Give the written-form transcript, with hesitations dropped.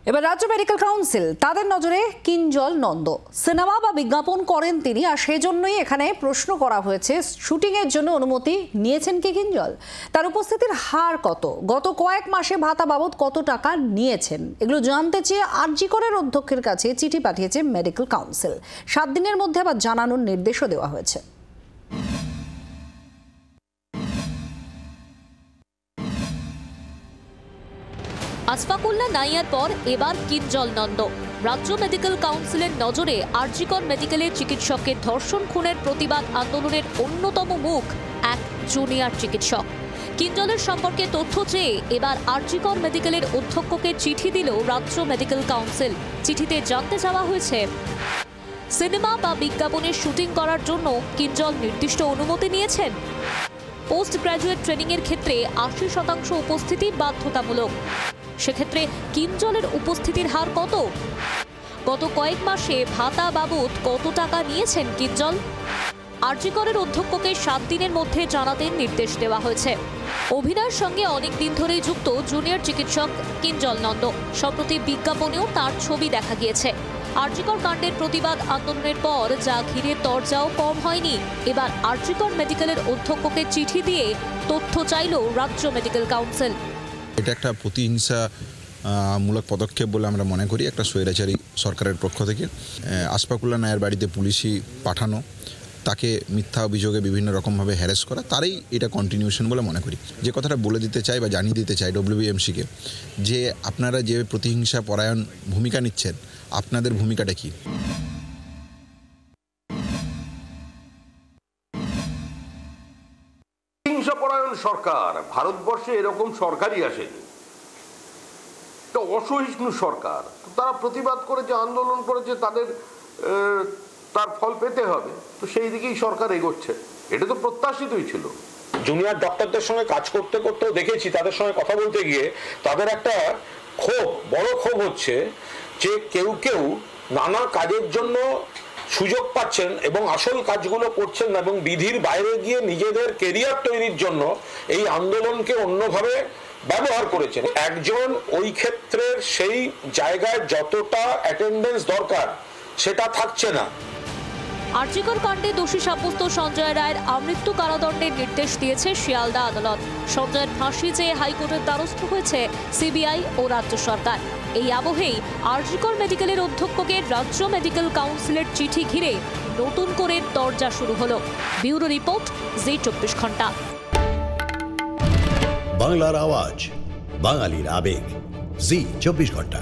এবার রাজ্য medical council তাদের নজরে কিঞ্জল নন্দ সিনেমা বা বিজ্ঞাপন করেন তিনি, আর সেজন্যই এখানে প্রশ্ন করা হয়েছে শুটিংয়ের জন্য অনুমতি নিয়েছেন কি কিঞ্জল, তার উপস্থিতির হার কত, গত কয়েক মাসে ভাতা বাবদ কত টাকা নিয়েছেন, এগুলো জানতে চেয়ে আরজি করের অধ্যক্ষের কাছে চিঠি পাঠিয়েছে মেডিকেল কাউন্সিল। 7 দিনের মধ্যে আবার জানানোর নির্দেশও দেওয়া হয়েছে। আসফাকুল্লাহ নাইয়ার পর এবার কিঞ্জল নন্দ। রাজ্য মেডিকেল কাউন্সিলের নজরে আরজি কর মেডিকেলের চিকিৎসকের ধর্ষণ খুনের প্রতিবাদ আন্দোলনের অন্যতম মুখ এক জুনিয়র চিকিৎসক। কিঞ্জলের সম্পর্কে তথ্য চেয়ে এবার আরজি কর মেডিকেলের অধ্যক্ষকে চিঠি দিল রাজ্য মেডিকেল কাউন্সিল। চিঠিতে জানতে চাওয়া হয়েছে, সিনেমা বা বিজ্ঞাপনের শুটিং করার জন্য কিঞ্জল নির্দিষ্ট অনুমতি নিয়েছেন। পোস্ট গ্র্যাজুয়েট ট্রেনিংয়ের ক্ষেত্রে 80% উপস্থিতি বাধ্যতামূলক। সেক্ষেত্রে কিঞ্জলের উপস্থিতির হার কত, গত কয়েক মাসে ভাতা বাবদ কত টাকা নিয়েছেন কিঞ্জল। আরজি করের অধ্যক্ষকে 7 দিনের মধ্যে জানাতে নির্দেশ দেওয়া হয়েছে। অভিনয়ের সঙ্গে অনেক দিন ধরেই যুক্ত জুনিয়র চিকিৎসক কিঞ্জল নন্দ। সম্প্রতি বিজ্ঞাপনেও তার ছবি দেখা গিয়েছে। আরজি কর কাণ্ডের প্রতিবাদ আন্দোলনের পর যা ঘিরে তরজাও কম হয়নি। এবার আরজি কর মেডিকেলের অধ্যক্ষকে চিঠি দিয়ে তথ্য চাইল রাজ্য মেডিকেল কাউন্সিল। এটা একটা প্রতিহিংসা মূলক পদক্ষেপ বলে আমরা মনে করি। একটা স্বৈরাচারী সরকারের পক্ষ থেকে আসফাকুল্লাহ নাইয়ার বাড়িতে পুলিশি পাঠানো, তাকে মিথ্যা অভিযোগে বিভিন্ন রকমভাবে হ্যারাস করা, তারই এটা কন্টিনিউশন বলে মনে করি। যে কথাটা বলে দিতে চাই বা জানিয়ে দিতে চাই ডব্লিউবিএমসিকে, যে আপনারা যে প্রতিহিংসা পরায়ণ ভূমিকা নিচ্ছেন, আপনাদের ভূমিকাটা কি? হিংসাপরায়ণ সরকার ভারতবর্ষে এরকম সরকারই আসেনি। একটা অসহিষ্ণু সরকার, তারা প্রতিবাদ করেছে, আন্দোলন করেছে, তার ফল পেতে হবে। তো সেই দিকেই সরকার এগোচ্ছে, এটা তো প্রত্যাশিতই ছিল। জুনিয়র ডক্টরদের সঙ্গে কাজ করতে করতেও দেখেছি, তাদের সঙ্গে কথা বলতে গিয়ে তাদের একটা বড় ক্ষোভ হচ্ছে যে কেউ কেউ নানা কাজের জন্য সুযোগ পাচ্ছেন এবং আসল কাজগুলো করছেন না, এবং বিধির বাইরে গিয়ে নিজেদের কেরিয়ার তৈরির জন্য এই আন্দোলনকে অন্যভাবে ব্যবহার করেছেন। একজন ওই ক্ষেত্রের সেই জায়গায় যতটা অ্যাটেন্ডেন্স দরকার সেটা থাকছে না। আরজি কর কাণ্ডে দোষী সাব্যস্ত সঞ্জয় রায়ের আমৃত্যু কারাদণ্ডের নির্দেশ দিয়েছে শিয়ালদা আদালত। সঞ্জয়ের ফাঁসি চেয়ে হাইকোর্টের দ্বারস্থ হয়েছে সিবিআই ও রাজ্য সরকার। এই আবহেই আরজি কর মেডিকেলের অধ্যক্ষকে রাজ্য মেডিকেল কাউন্সিলের চিঠি ঘিরে নতুন করে তরজা শুরু হলো। ব্যুরো রিপোর্ট, জি 24 ঘন্টা। বাংলার আওয়াজ, বাঙালির আবেগ, জি 24 ঘন্টা।